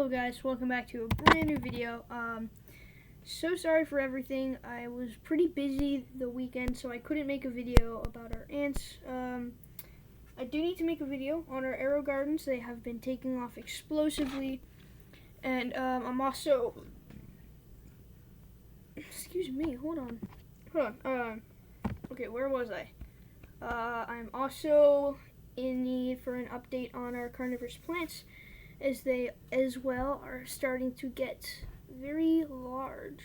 Hello guys, welcome back to a brand new video. So sorry for everything. I was pretty busy the weekend, so I couldn't make a video about our ants. I do need to make a video on our arrow gardens. They have been taking off explosively, and I'm also, excuse me, hold on. Okay, where was I? I'm also in need for an update on our carnivorous plants, as they as well are starting to get very large.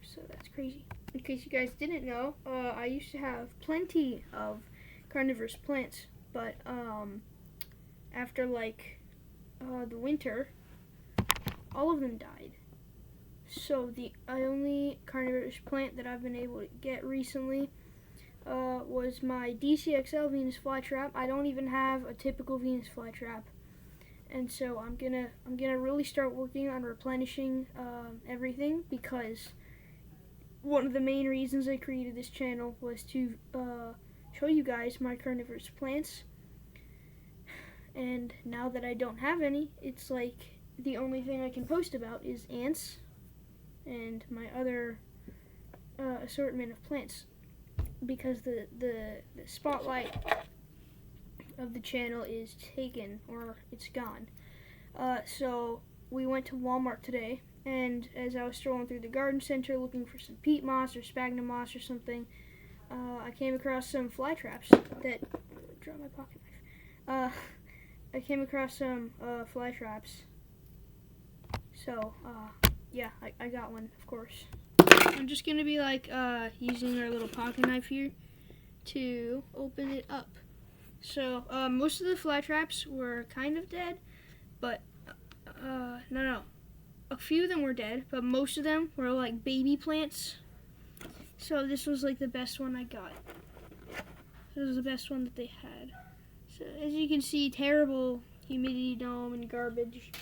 So that's crazy. In case you guys didn't know, I used to have plenty of carnivorous plants, but after the winter, all of them died. So the only carnivorous plant that I've been able to get recently was my DCXL Venus Flytrap. I don't even have a typical Venus Flytrap, and so I'm gonna really start working on replenishing everything, because one of the main reasons I created this channel was to show you guys my carnivorous plants. And now that I don't have any, it's like the only thing I can post about is ants and my other assortment of plants, because the spotlight of the channel is taken, or it's gone. So we went to Walmart today, and as I was strolling through the garden center looking for some peat moss or sphagnum moss or something, I came across some fly traps that dropped my pocket knife. I came across some fly traps. So yeah, I got one, of course. I'm just gonna be using our little pocket knife here to open it up. So most of the fly traps were kind of dead, but no, a few of them were dead, but most of them were like baby plants. So this was like the best one I got. This was the best one that they had. So as you can see, terrible humidity dome and garbage.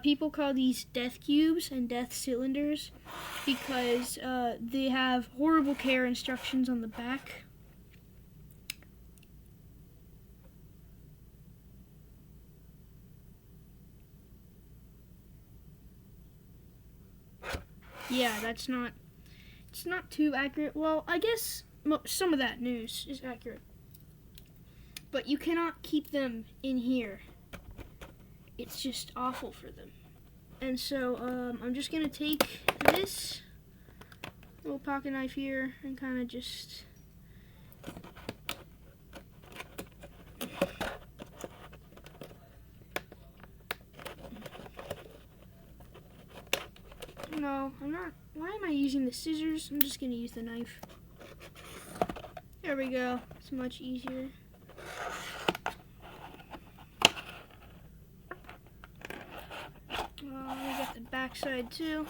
People call these death cubes and death cylinders because they have horrible care instructions on the back. Yeah, it's not too accurate. Well, I guess some of that news is accurate. But you cannot keep them in here. It's just awful for them. And so I'm just going to take this little pocket knife here and kind of just No, I'm not. Why am I using the scissors? I'm just going to use the knife. There we go. It's much easier. We got the back side too.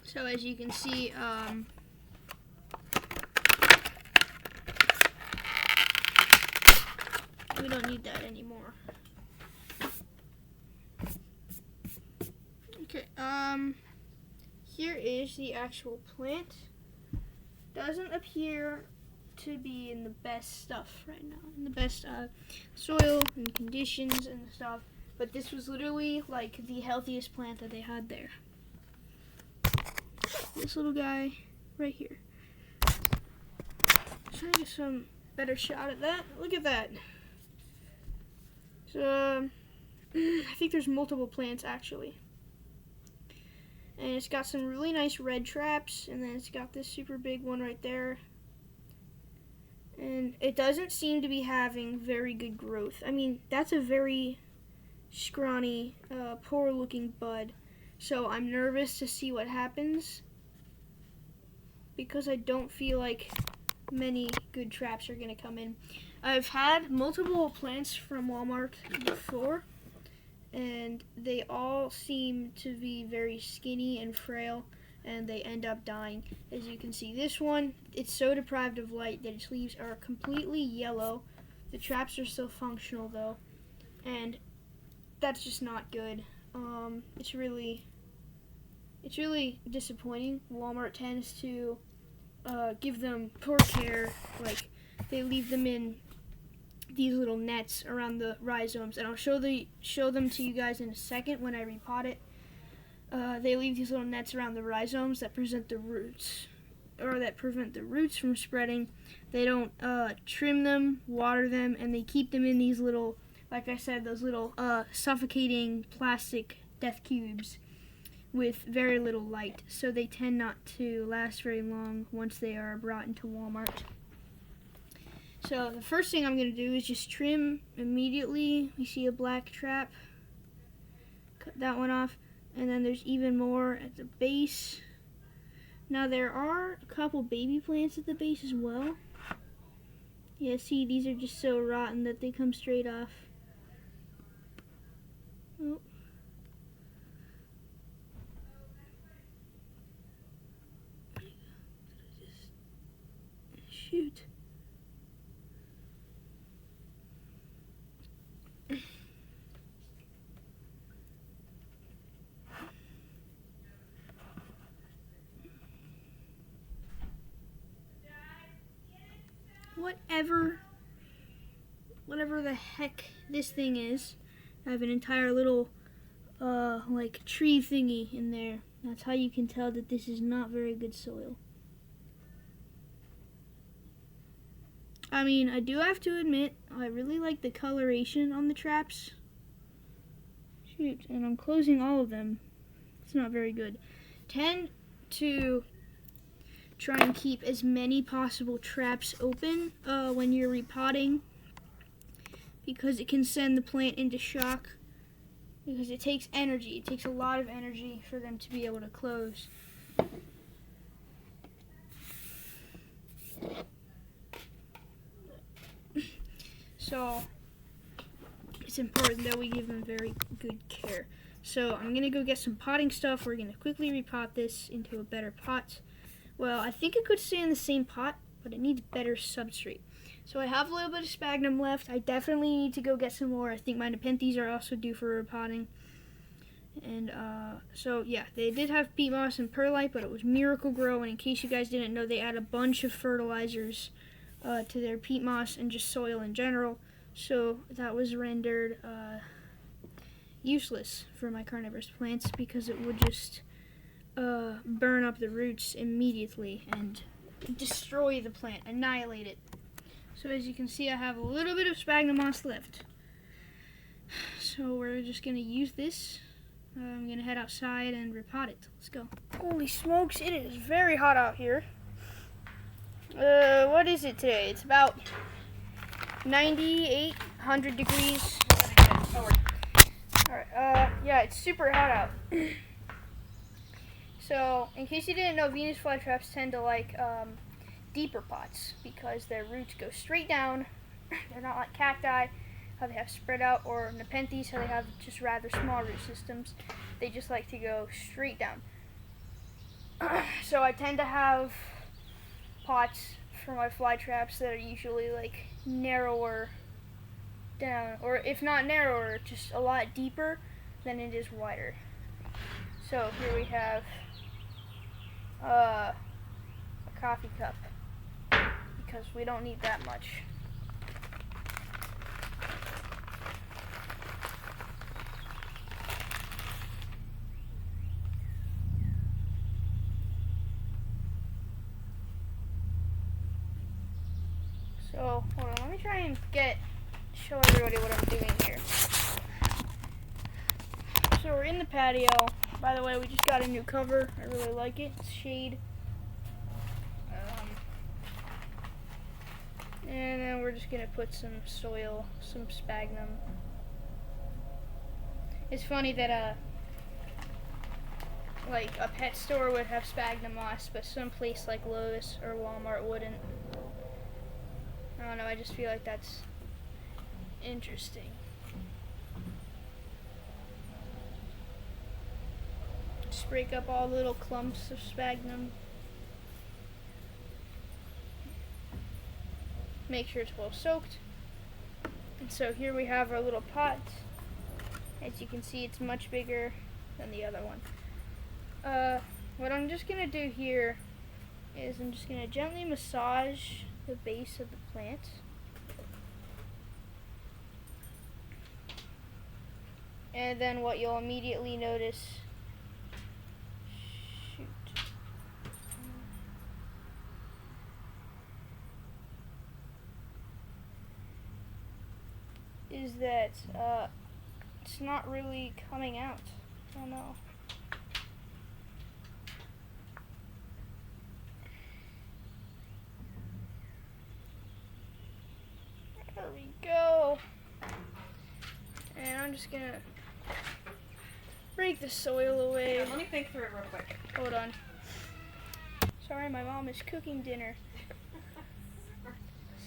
So as you can see, we don't need that anymore. Okay, here is the actual plant. Doesn't appear to be in the best stuff right now, in the best soil and conditions and stuff, but this was literally like the healthiest plant that they had there. This little guy right here. Try to get some better shot at that. Look at that. So I think there's multiple plants actually, and it's got some really nice red traps, and then it's got this super big one right there, and it doesn't seem to be having very good growth. I mean, that's a very scrawny, poor looking bud, so I'm nervous to see what happens, because I don't feel like many good traps are going to come in. I've had multiple plants from Walmart before, and they all seem to be very skinny and frail, and they end up dying. As you can see, this one, it's so deprived of light that its leaves are completely yellow. The traps are still functional though, and that's just not good. It's really disappointing. Walmart tends to give them poor care. Like, they leave them in these little nets around the rhizomes, and I'll show them to you guys in a second when I repot it. They leave these little nets around the rhizomes that prevent the roots from spreading. They don't trim them, water them, and they keep them in these little, like I said, those little suffocating plastic death cubes with very little light, so they tend not to last very long once they are brought into Walmart. So the first thing I'm going to do is just trim immediately. We see a black trap. Cut that one off. And then there's even more at the base. Now there are a couple baby plants at the base as well. Yeah, see, these are just so rotten that they come straight off. Oh. Shoot. Whatever the heck this thing is, I have an entire little like tree thingy in there. That's how you can tell that this is not very good soil. I mean, I do have to admit, I really like the coloration on the traps. Shoot, and I'm closing all of them. It's not very good. Tend to try and keep as many possible traps open when you're repotting, because it can send the plant into shock, because it takes energy. It takes a lot of energy for them to be able to close. So it's important that we give them very good care. So I'm going to go get some potting stuff. We're going to quickly repot this into a better pot. Well, I think it could stay in the same pot, but it needs better substrate. So I have a little bit of sphagnum left. I definitely need to go get some more. I think my nepenthes are also due for repotting. And so yeah, they did have peat moss and perlite, but it was Miracle Grow. And in case you guys didn't know, they add a bunch of fertilizers to their peat moss and just soil in general. So that was rendered useless for my carnivorous plants, because it would just burn up the roots immediately and destroy the plant, annihilate it. So as you can see, I have a little bit of sphagnum moss left. So we're just going to use this. I'm going to head outside and repot it. Let's go. Holy smokes, it is very hot out here. What is it today? It's about 98, 100 degrees. Alright, yeah, it's super hot out. So, in case you didn't know, Venus flytraps tend to like deeper pots because their roots go straight down. They're not like cacti, how they have spread out, or nepenthes, how they have just rather small root systems. They just like to go straight down. So I tend to have pots for my flytraps that are usually like narrower down, or if not narrower, just a lot deeper than it is wider. So here we have a coffee cup, because we don't need that much. So hold on, let me try and show everybody what I'm doing here. So we're in the patio. By the way, we just got a new cover. I really like it. It's shade. And then we're just gonna put some soil, some sphagnum. It's funny that like a pet store would have sphagnum moss, but some place like Lowe's or Walmart wouldn't. I don't know, I just feel like that's interesting. Just break up all the little clumps of sphagnum. Make sure it's well soaked. And so here we have our little pot. As you can see, it's much bigger than the other one. What I'm just gonna do here is I'm just gonna gently massage the base of the plant. And then what you'll immediately notice, is that it's not really coming out. I don't know. There we go. And I'm just gonna break the soil away. Yeah, let me think through it real quick. Hold on. Sorry, my mom is cooking dinner.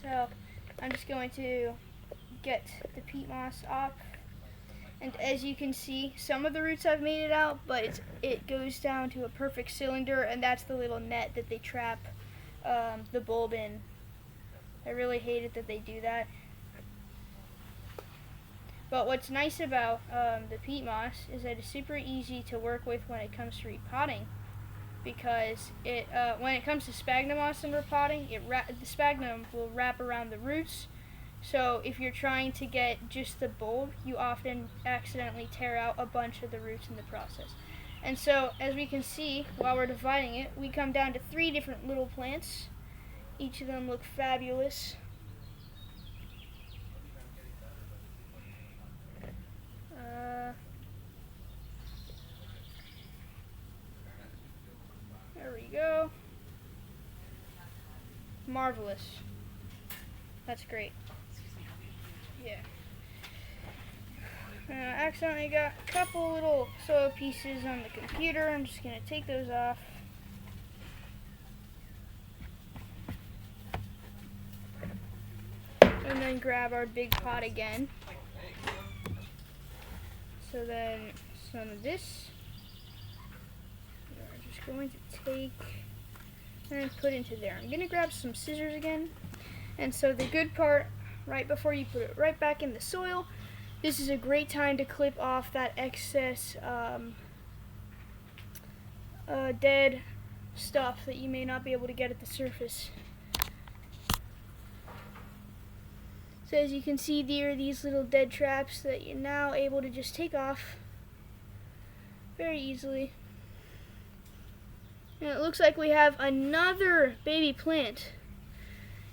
So I'm just going to get the peat moss off. And as you can see, some of the roots I've made it out, but it goes down to a perfect cylinder, and that's the little net that they trap the bulb in. I really hate it that they do that. But what's nice about the peat moss is that it's super easy to work with when it comes to repotting, because when it comes to sphagnum moss and repotting, the sphagnum will wrap around the roots. So if you're trying to get just the bulb, you often accidentally tear out a bunch of the roots in the process. And so as we can see, while we're dividing it, we come down to 3 different little plants. Each of them look fabulous. There we go. Marvelous. That's great. Yeah. I accidentally got a couple little soil pieces on the computer. I'm just going to take those off. And then grab our big pot again. So then some of this, we're just going to take and put into there. I'm going to grab some scissors again. And so the good part, right before you put it right back in the soil, this is a great time to clip off that excess dead stuff that you may not be able to get at the surface. So as you can see, there are these little dead traps that you're now able to just take off very easily. And it looks like we have another baby plant.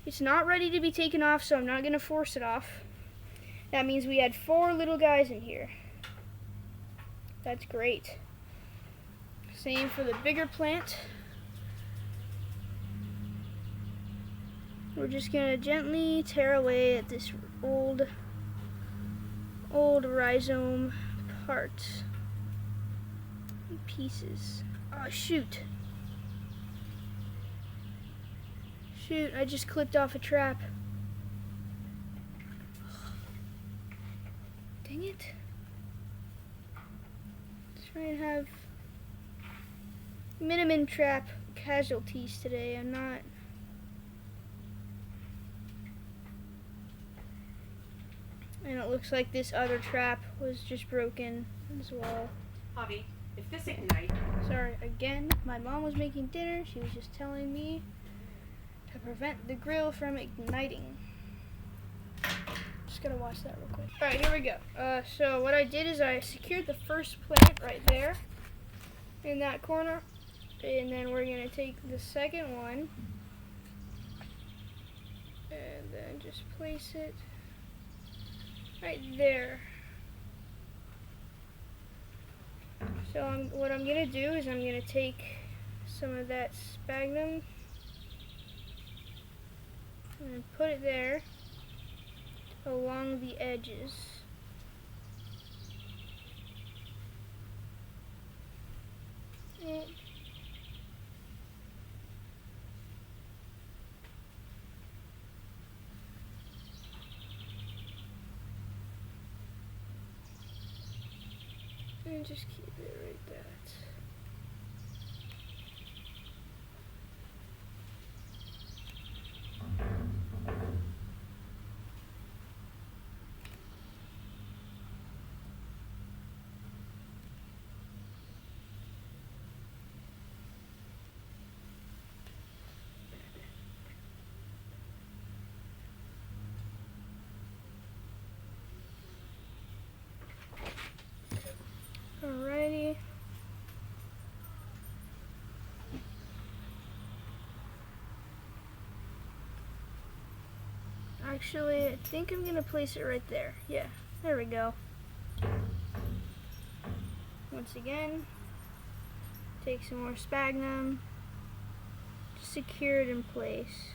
It's not ready to be taken off, so I'm not going to force it off. That means we had 4 little guys in here. That's great. Same for the bigger plant. We're just going to gently tear away at this old rhizome part. Pieces. Oh, shoot. Shoot, I just clipped off a trap. Dang it. Let's try and have minimum trap casualties today. I'm not. And it looks like this other trap was just broken as well. Javi, if this ignites... Sorry, again, my mom was making dinner. She was just telling me to prevent the grill from igniting. Just gotta watch that real quick. Alright, here we go. So what I did is I secured the first plant right there in that corner. And then we're gonna take the second one and then just place it right there. So what I'm going to do is I'm going to take some of that sphagnum and put it there along the edges. And just keep it like that. Actually, I think I'm gonna place it right there. Yeah, there we go. Once again, take some more sphagnum, just secure it in place.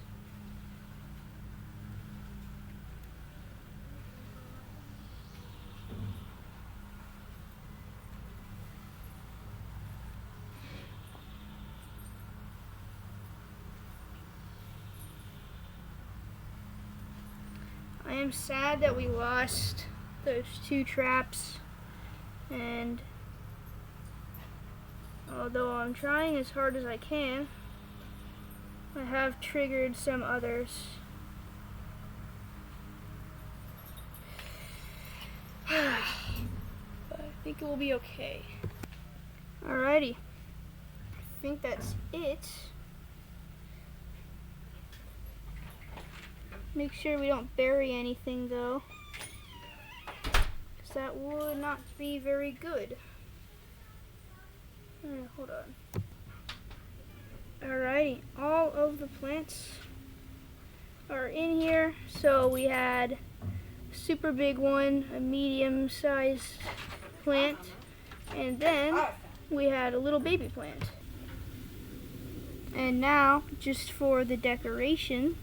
I am sad that we lost those 2 traps, and although I'm trying as hard as I can, I have triggered some others. But I think it will be okay. Alrighty, I think that's it. Make sure we don't bury anything though, because that would not be very good. Hold on. Alrighty, all of the plants are in here. So we had a super big one, a medium sized plant, and then we had a little baby plant. And now, just for the decoration,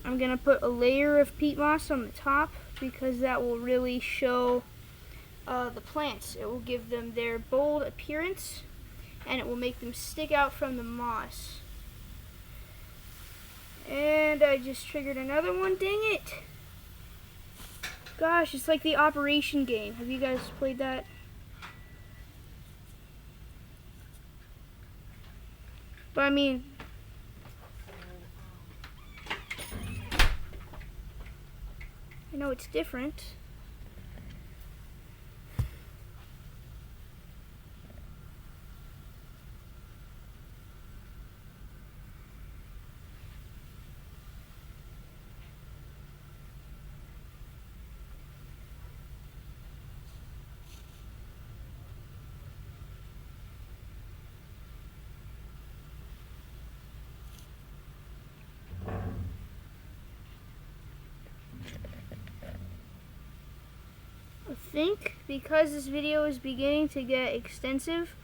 I'm gonna put a layer of peat moss on the top, because that will really show the plants. It will give them their bold appearance, and it will make them stick out from the moss. And I just triggered another one, dang it. Gosh, it's like the Operation game. Have you guys played that? But I mean, I know it's different. I think because this video is beginning to get extensive,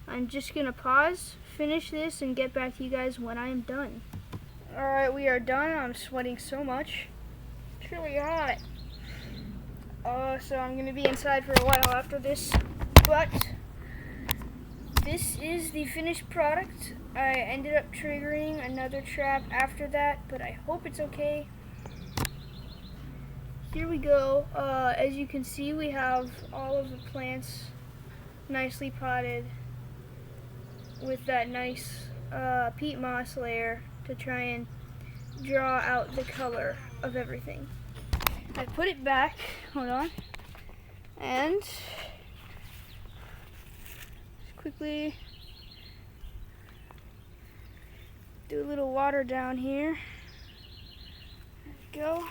I'm just gonna pause, finish this, and get back to you guys when I am done. Alright, we are done. I'm sweating so much. It's really hot. So I'm gonna be inside for a while after this, but this is the finished product. I ended up triggering another trap after that, but I hope it's okay. Here we go. As you can see, we have all of the plants nicely potted with that nice peat moss layer to try and draw out the color of everything. I put it back, hold on, and just quickly do a little water down here. There we go.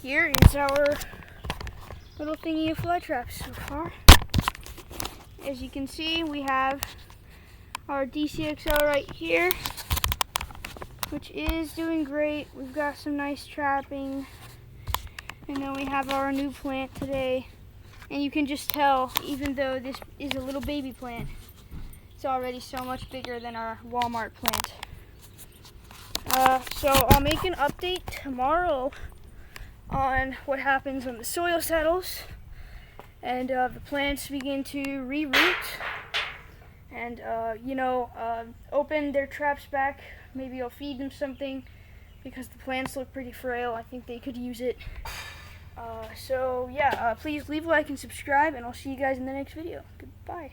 Here is our little thingy of Flytrap so far. As you can see, we have our DCXL right here, which is doing great. We've got some nice trapping, and then we have our new plant today. And you can just tell, even though this is a little baby plant, it's already so much bigger than our Walmart plant. So I'll make an update tomorrow on what happens when the soil settles and the plants begin to reroot and open their traps back. Maybe I'll feed them something because the plants look pretty frail. I think they could use it. So yeah, please leave a like and subscribe, and I'll see you guys in the next video. Goodbye.